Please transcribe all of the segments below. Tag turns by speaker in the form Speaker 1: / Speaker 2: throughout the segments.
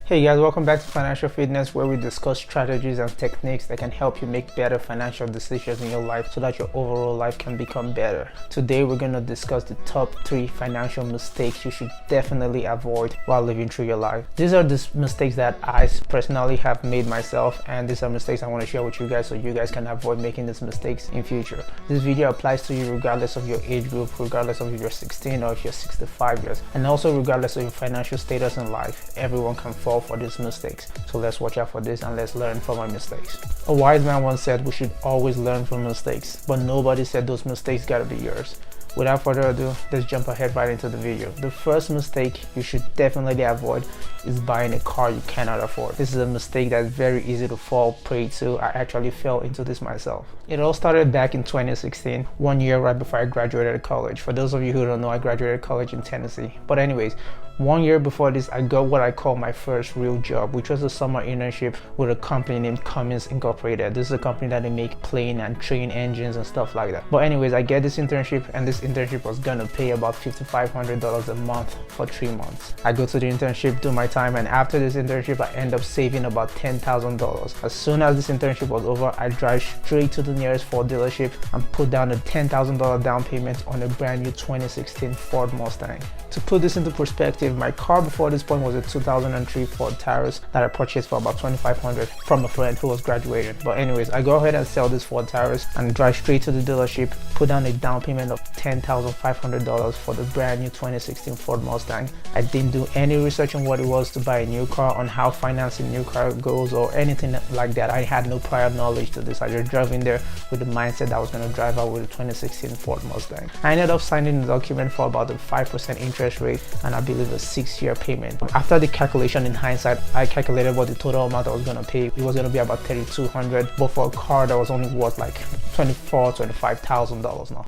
Speaker 1: Hey guys, welcome back to Financial Fitness, where we discuss strategies and techniques that can help you make better financial decisions in your life so that your overall life can become better. Today we're going to discuss the top 3 financial mistakes you should definitely avoid while living through your life. These are the mistakes that I personally have made myself, and these are mistakes I want to share with you guys so you guys can avoid making these mistakes in future. This video applies to you regardless of your age group, regardless of if you're 16 or if you're 65 years, and also regardless of your financial status in life. Everyone can fall for these mistakes, so let's watch out for this and let's learn from our mistakes. A wise man once said we should always learn from mistakes, but nobody said those mistakes gotta be yours. Without further ado, let's jump ahead right into the video. The first mistake you should definitely avoid is buying a car you cannot afford. This is a mistake that's very easy to fall prey to. I actually fell into this myself. It all started back in 2016, 1 year right before I graduated college. For those of you who don't know, I graduated college in Tennessee. But anyways, 1 year before this, I got what I call my first real job, which was a summer internship with a company named Cummins Incorporated. This is a company that they make plane and train engines and stuff like that. But anyways, I get this internship, and this internship was gonna pay about $5,500 a month for 3 months. I go to the internship, do my time, and after this internship, I end up saving about $10,000. As soon as this internship was over, I drive straight to the nearest Ford dealership and put down a $10,000 down payment on a brand new 2016 Ford Mustang. To put this into perspective, my car before this point was a 2003 Ford Taurus that I purchased for about $2,500 from a friend who was graduating. But anyways, I go ahead and sell this Ford Taurus and drive straight to the dealership, put down a down payment of $10,500 for the brand new 2016 Ford Mustang. I didn't do any research on what it was to buy a new car, on how financing a new car goes or anything like that. I had no prior knowledge to this. I just drove in there with the mindset that I was going to drive out with a 2016 Ford Mustang. I ended up signing the document for about a 5% interest rate and I believe a 6-year payment. After the calculation in hindsight, I calculated what the total amount I was going to pay. It was going to be about $3,200, but for a car that was only worth like $25,000 now.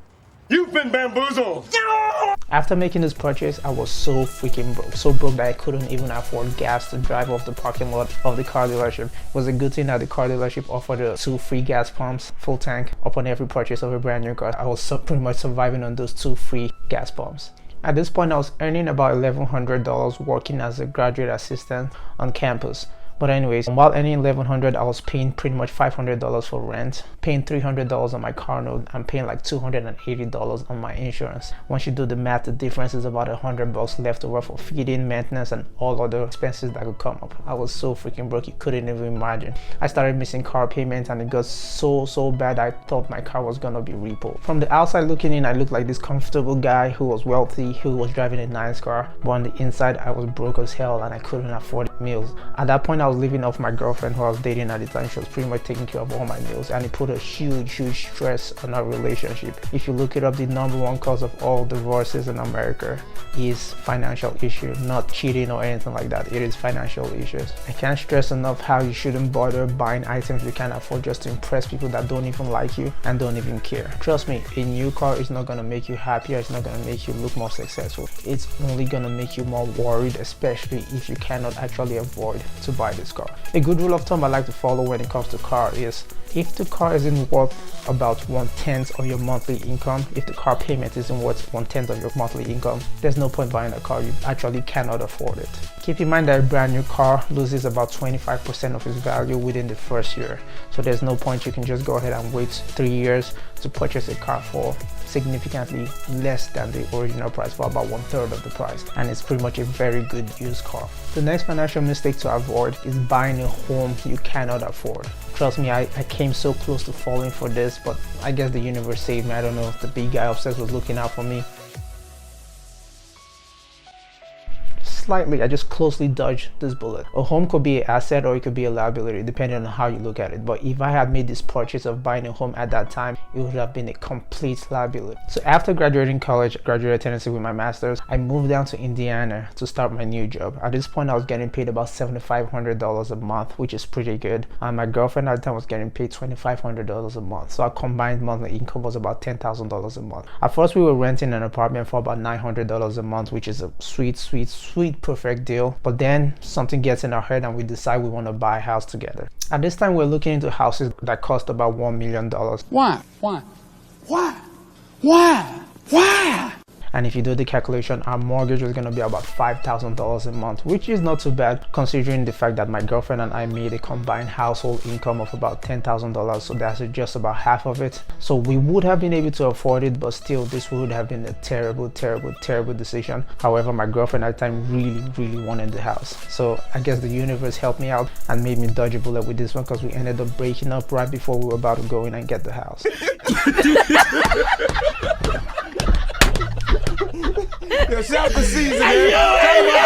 Speaker 2: You've been bamboozled!
Speaker 1: After making this purchase, I was so freaking broke. So broke that I couldn't even afford gas to drive off the parking lot of the car dealership. It was a good thing that the car dealership offered 2 free gas pumps, full tank, upon every purchase of a brand new car. I was pretty much surviving on those 2 free gas pumps. At this point, I was earning about $1,100 working as a graduate assistant on campus. But anyways, while earning $1,100, I was paying pretty much $500 for rent, paying $300 on my car note, and paying like $280 on my insurance. Once you do the math, the difference is about $100 left over for feeding, maintenance, and all other expenses that could come up. I was so freaking broke, you couldn't even imagine. I started missing car payments, and it got so bad I thought my car was gonna be repoed. From the outside looking in, I looked like this comfortable guy who was wealthy, who was driving a nice car. But on the inside, I was broke as hell, and I couldn't afford meals. At that point, I was living off my girlfriend who I was dating at the time. She was pretty much taking care of all my meals, and it put a huge stress on our relationship. If you look it up, the #1 cause of all divorces in America is financial issue, not cheating or anything like that. It is financial issues. I can't stress enough how you shouldn't bother buying items you can't afford just to impress people that don't even like you and don't even care. Trust me, a new car is not gonna make you happier. It's not gonna make you look more successful. It's only gonna make you more worried, especially if you cannot actually afford to buy this car. A good rule of thumb I like to follow when it comes to car is if the car isn't worth about 1/10 of your monthly income, if the car payment isn't worth 1/10 of your monthly income, there's no point buying a car. You actually cannot afford it. Keep in mind that a brand new car loses about 25% of its value within the first year. So there's no point you can just go ahead and wait 3 years to purchase a car for significantly less than the original price, for about 1/3 of the price, and it's pretty much a very good used car. The next financial mistake to avoid is buying a home you cannot afford. Trust me, I came so close to falling for this, but I guess the universe saved me. I don't know if the big guy upstairs was looking out for me. Slightly, I just closely dodged this bullet. A home could be an asset or it could be a liability depending on how you look at it. But if I had made this purchase of buying a home at that time, it would have been a complete liability. So after graduating college, I graduated Tennessee with my master's, I moved down to Indiana to start my new job. At this point, I was getting paid about $7,500 a month, which is pretty good. And my girlfriend at the time was getting paid $2,500 a month. So our combined monthly income was about $10,000 a month. At first, we were renting an apartment for about $900 a month, which is a sweet perfect deal. But then something gets in our head and we decide we want to buy a house together. At this time, we're looking into houses that cost about $1 million.
Speaker 2: Why?
Speaker 1: And if you do the calculation, our mortgage was going to be about $5,000 a month, which is not too bad considering the fact that my girlfriend and I made a combined household income of about $10,000. So that's just about half of it. So we would have been able to afford it, but still this would have been a terrible decision. However, my girlfriend at the time really wanted the house. So I guess the universe helped me out and made me dodge a bullet with this one, because we ended up breaking up right before we were about to go in and get the house.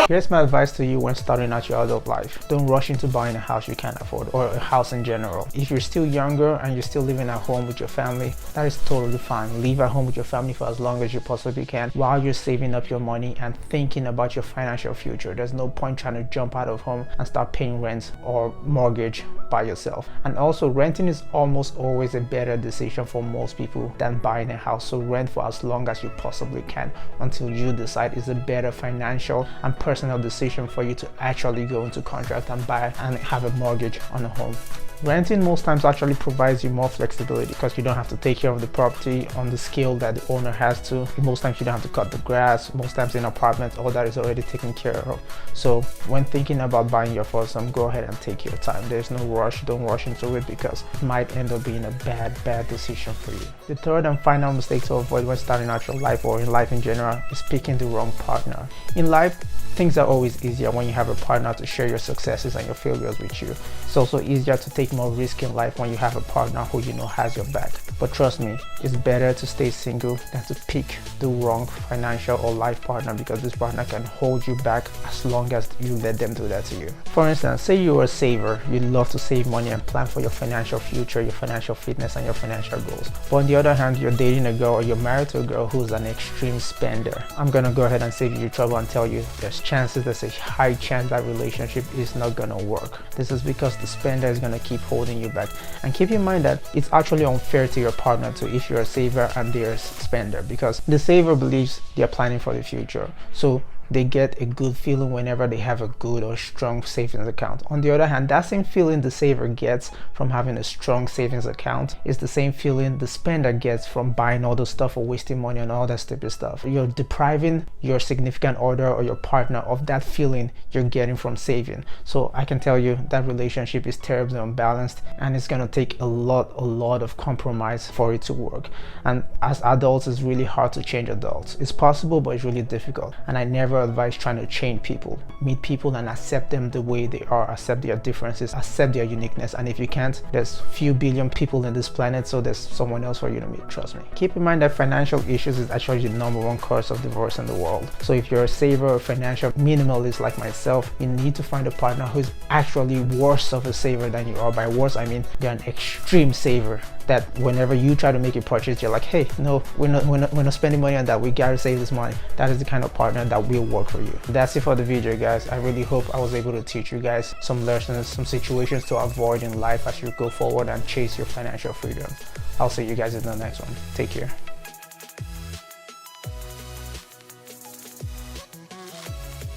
Speaker 1: Here's my advice to you when starting out your adult life. Don't rush into buying a house you can't afford, or a house in general. If you're still younger and you're still living at home with your family, that is totally fine. Live at home with your family for as long as you possibly can while you're saving up your money and thinking about your financial future. There's no point trying to jump out of home and start paying rent or mortgage by yourself. And also, renting is almost always a better decision for most people than buying a house. So rent for as long as you possibly can until you decide is a better financial and personal decision for you to actually go into contract and buy and have a mortgage on a home. Renting most times actually provides you more flexibility because you don't have to take care of the property on the scale that the owner has to. Most times you don't have to cut the grass. Most times in apartments, all that is already taken care of. So when thinking about buying your first home, go ahead and take your time. There's no rush. Don't rush into it because it might end up being a bad decision for you. The third and final mistake to avoid when starting out your life or in life in general is picking the wrong partner. In life, things are always easier when you have a partner to share your successes and your failures with you. It's also easier to take more risk in life when you have a partner who you know has your back. But trust me, it's better to stay single than to pick the wrong financial or life partner, because this partner can hold you back as long as you let them do that to you. For instance, say you're a saver, you love to save money and plan for your financial future, your financial fitness and your financial goals. But on the other hand, you're dating a girl or you're married to a girl who's an extreme spender. I'm gonna go ahead and save you trouble and tell you there's a high chance that relationship is not gonna work. This is because the spender is gonna keep holding you back. And keep in mind that it's actually unfair to your partner too if you're a saver and they're a spender, because the saver believes they're planning for the future. So they get a good feeling whenever they have a good or strong savings account. On the other hand, that same feeling the saver gets from having a strong savings account is the same feeling the spender gets from buying all the stuff or wasting money on all that stupid stuff. You're depriving your significant other or your partner of that feeling you're getting from saving. So I can tell you that relationship is terribly unbalanced, and it's gonna take a lot of compromise for it to work. And as adults, it's really hard to change adults. It's possible, but it's really difficult. And I never advise trying to change people. Meet people and accept them the way they are, accept their differences, accept their uniqueness. And if you can't, there's few billion people in this planet, so there's someone else for you to meet, trust me. Keep in mind that financial issues is actually the #1 cause of divorce in the world. So if you're a saver or financial minimalist like myself, you need to find a partner who's actually worse of a saver than you are. By worse, I mean they're an extreme saver, that whenever you try to make a purchase, you're like, hey, no, we're not spending money on that, we gotta save this money. That is the kind of partner that will work for you. That's it for the video, guys. I really hope I was able to teach you guys some lessons, some situations to avoid in life as you go forward and chase your financial freedom. I'll see you guys in the next one. Take care.